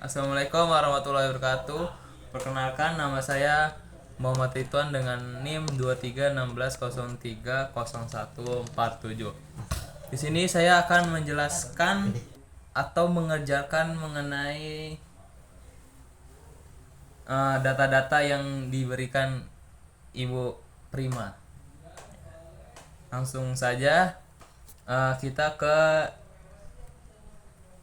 Assalamualaikum warahmatullahi wabarakatuh. Perkenalkan, nama saya Muhammad Ridwan dengan NIM 2316030147. Di sini saya akan menjelaskan atau mengerjakan mengenai data-data yang diberikan Ibu Prima. Langsung saja kita ke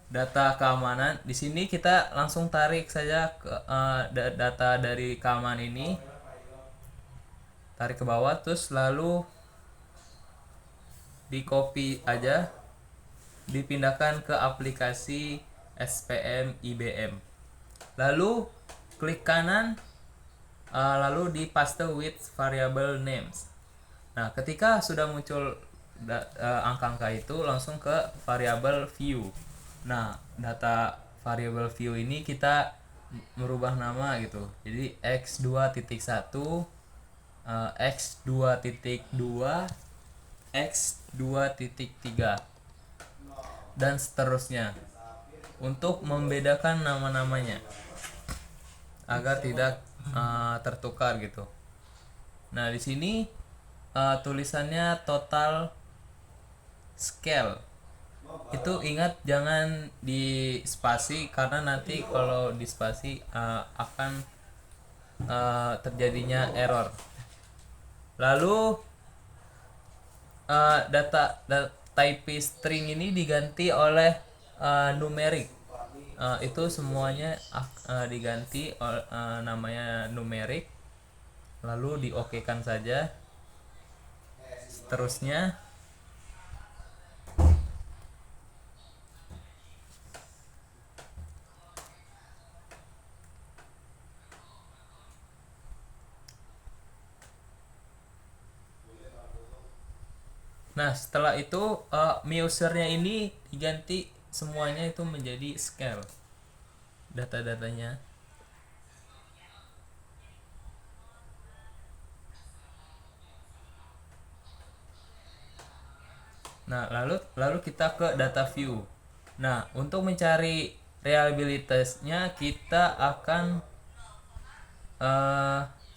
data keamanan. Di sini kita langsung tarik saja ke data dari keamanan ini, tarik ke bawah, terus lalu di copy aja, dipindahkan ke aplikasi SPM IBM, lalu klik kanan, lalu di paste with variable names. Nah, ketika sudah muncul angka-angka itu, langsung ke variable view. Nah, data variable view ini kita merubah nama gitu. Jadi x2.1, x2.2, x2.3 dan seterusnya, untuk membedakan nama-namanya agar tidak tertukar gitu. Nah, di sini tulisannya total scale. Itu ingat jangan di spasi, karena nanti kalau di spasi akan terjadinya error. Lalu type string ini diganti oleh numerik. Itu semuanya diganti namanya numerik, lalu diokekan saja. Seterusnya setelah itu usernya ini diganti semuanya itu menjadi scale data-datanya. Nah, lalu kita ke data view. Nah, untuk mencari reliabilitasnya kita akan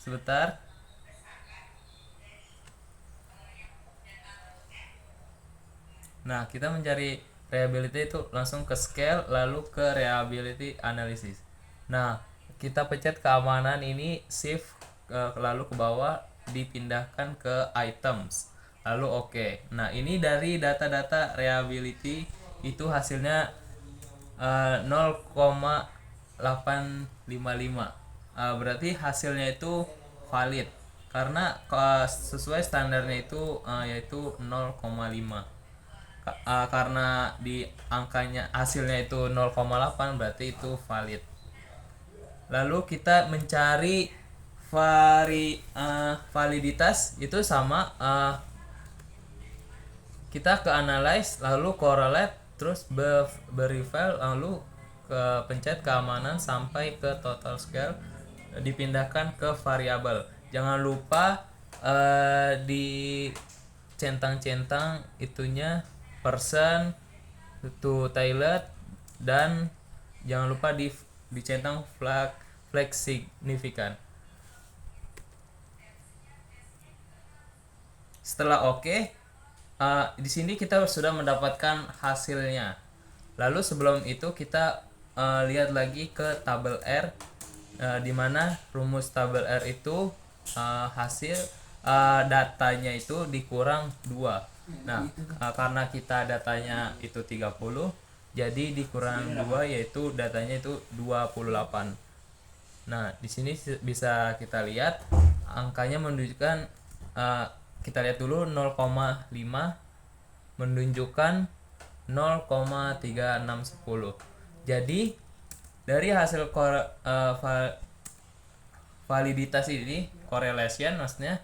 sebentar. Nah, kita mencari reliability itu langsung ke scale, lalu ke reliability analysis. Nah, kita pencet keamanan ini, shift lalu ke bawah, dipindahkan ke items, lalu oke. Nah, ini dari data-data reliability itu hasilnya 0,855. Berarti hasilnya itu valid karena sesuai standarnya itu yaitu 0,5. Karena di angkanya hasilnya itu 0,8, berarti itu valid. Lalu kita mencari validitas itu sama, kita ke analyze, lalu correlate, terus verify, lalu ke pencet keamanan sampai ke total scale, dipindahkan ke variabel. Jangan lupa di centang-centang itunya persen to Taylor, dan jangan lupa dicentang flag signifikan. Setelah oke, di sini kita sudah mendapatkan hasilnya. Lalu sebelum itu kita lihat lagi ke tabel R, di mana rumus tabel R itu hasil datanya itu dikurang 2. Nah, karena kita datanya itu 30, jadi dikurang 2, yaitu datanya itu 28. Nah, di sini bisa kita lihat angkanya menunjukkan, kita lihat dulu 0,5 menunjukkan 0,3610. Jadi dari hasil validitas ini, correlation maksudnya,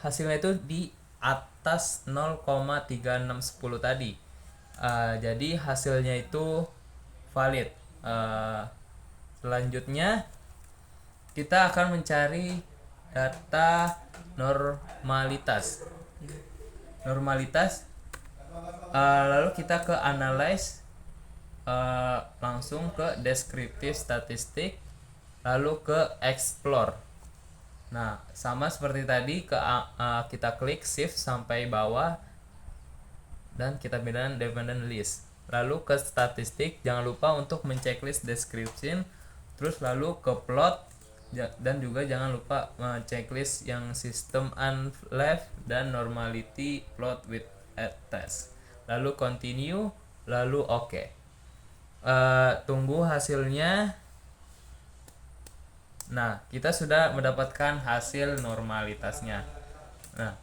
hasilnya itu di atas 0,3610 tadi. Jadi hasilnya itu valid. Selanjutnya kita akan mencari data normalitas. Lalu kita ke analyze, langsung ke deskriptif statistik, lalu ke explore. Nah, sama seperti tadi kita klik shift sampai bawah dan kita pindahin dependent list. Lalu ke statistik, jangan lupa untuk menceklis description, terus lalu ke plot, dan juga jangan lupa checklist yang system unleft dan normality plot with test. Lalu continue, lalu oke. Tunggu hasilnya. Nah, kita sudah mendapatkan hasil normalitasnya. Nah,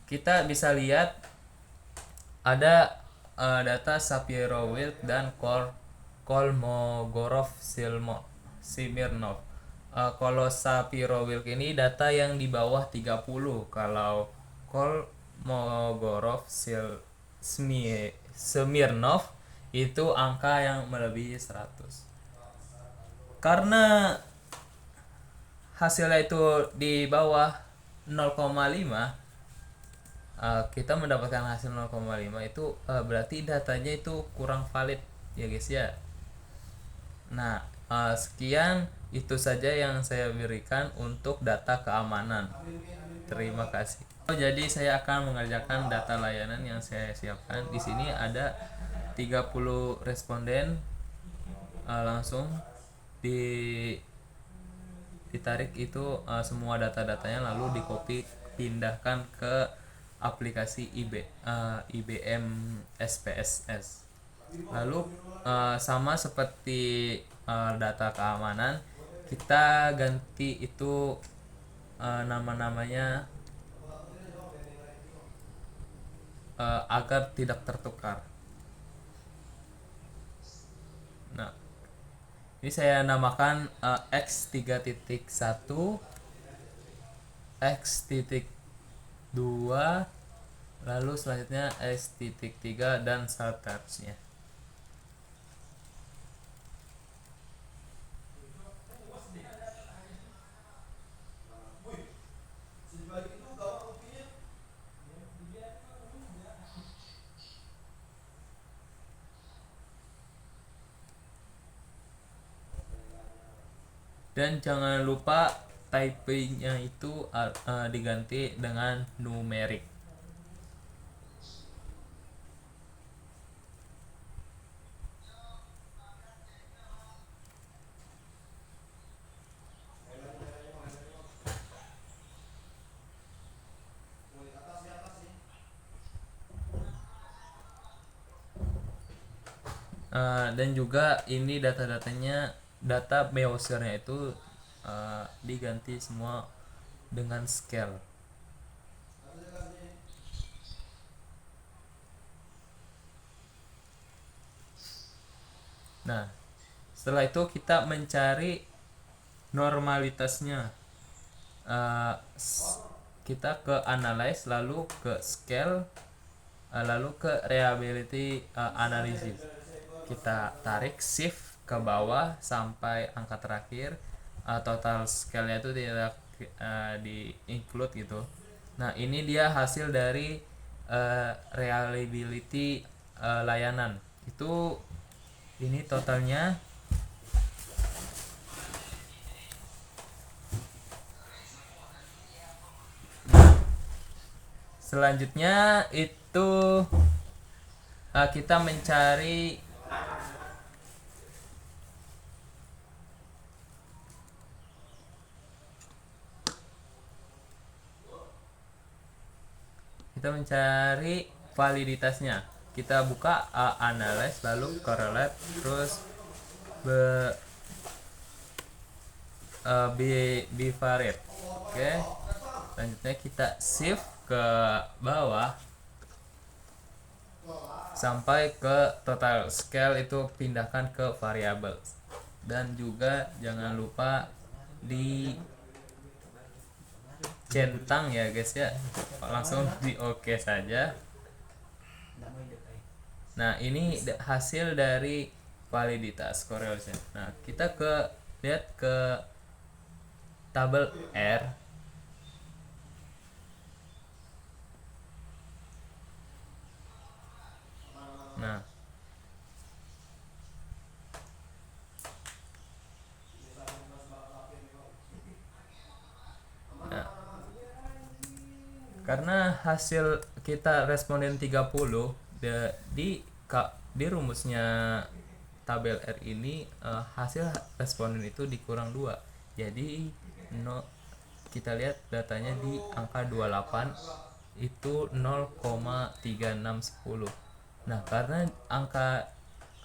kita bisa lihat ada data Shapiro-Wilk dan Kolmogorov-Smirnov. Kalau Shapiro-Wilk ini data yang di bawah 30, kalau Kolmogorov-Smirnov itu angka yang melebihi 100. Karena hasilnya itu di bawah 0,5, kita mendapatkan hasil 0,5 itu berarti datanya itu kurang valid ya guys ya. Nah, sekian itu saja yang saya berikan untuk data keamanan. Terima kasih. Jadi saya akan mengerjakan data layanan yang saya siapkan. Di sini ada 30 responden, langsung ditarik itu semua data-datanya, lalu di copy pindahkan ke aplikasi IBM SPSS. Lalu sama seperti data keamanan, kita ganti itu nama-namanya agar tidak tertukar. Nah, ini saya namakan X3.1, X.2, lalu selanjutnya X.3 dan seterusnya. Dan jangan lupa typingnya itu diganti dengan numerik. Dan juga ini data-datanya, data browsernya itu diganti semua dengan scale. Nah, setelah itu kita mencari normalitasnya. Kita ke analyze, lalu ke scale, lalu ke reliability analysis. Kita tarik shift ke bawah sampai angka terakhir, total scale-nya itu tidak di include gitu. Nah, ini dia hasil dari reliability layanan. Itu ini totalnya. Selanjutnya itu kita mencari validitasnya. Kita buka analyze, lalu correlate, terus bivariate. Oke. Selanjutnya kita shift ke bawah sampai ke total scale, itu pindahkan ke variable. Dan juga jangan lupa di centang ya guys ya, langsung di oke saja. Nah, ini hasil dari validitas correlation. Nah, kita lihat ke tabel R. Nah, Karena hasil kita responden 30 di rumusnya tabel R ini, hasil responden itu dikurang 2. Jadi kita lihat datanya di angka 28 itu 0,3610. Nah, karena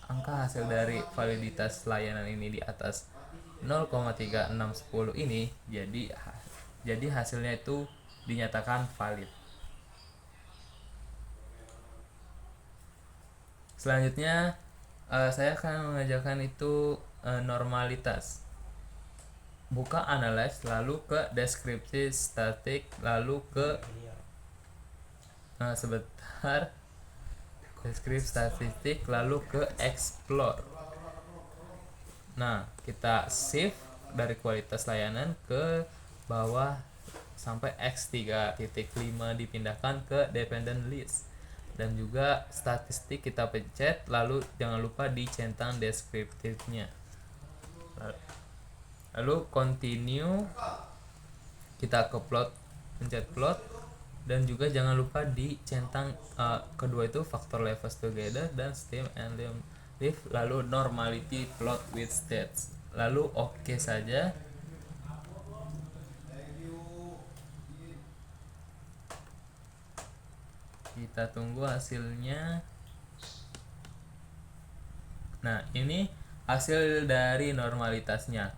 angka hasil dari validitas layanan ini di atas 0,3610 ini, jadi hasilnya itu dinyatakan valid. Selanjutnya saya akan mengajarkan itu normalitas. Buka analyze, lalu ke deskripsi statik, lalu ke sebentar, deskripsi statistik, lalu ke explore. Nah, kita shift dari kualitas layanan ke bawah sampai X3.5 dipindahkan ke dependent list, dan juga statistik kita pencet, lalu jangan lupa dicentang deskriptifnya, lalu continue, kita ke plot, pencet plot, dan juga jangan lupa dicentang kedua itu factor levels together dan stem and leaf, lalu normality plot with stats, lalu oke saja. Kita tunggu hasilnya. Nah, ini hasil dari normalitasnya.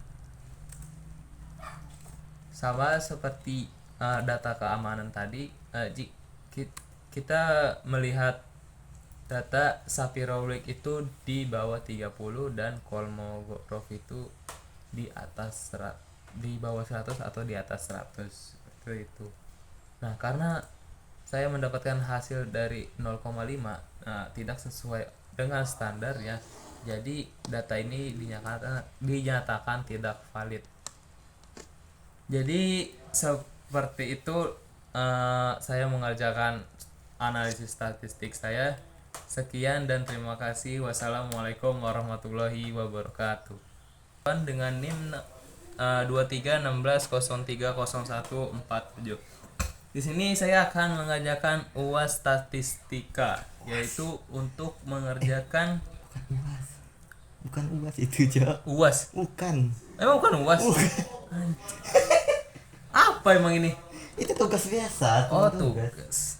Sama seperti data keamanan tadi, kita melihat data Sapirowlik itu di bawah 30 dan Kolmogorov itu di atas di bawah 100 atau di atas 100 seperti itu. Nah, karena saya mendapatkan hasil dari 0,5, tidak sesuai dengan standar ya, jadi data ini dinyatakan tidak valid. Jadi seperti itu saya mengerjakan analisis statistik saya. Sekian dan terima kasih. Wassalamualaikum warahmatullahi wabarakatuh. Dengan NIM 2316030147. Di sini saya akan mengajarkan UAS statistika, yaitu untuk mengerjakan bukan UAS itu, Jak. UAS. Bukan. Emang bukan UAS? Apa emang ini? Itu tugas biasa. Oh, tugas.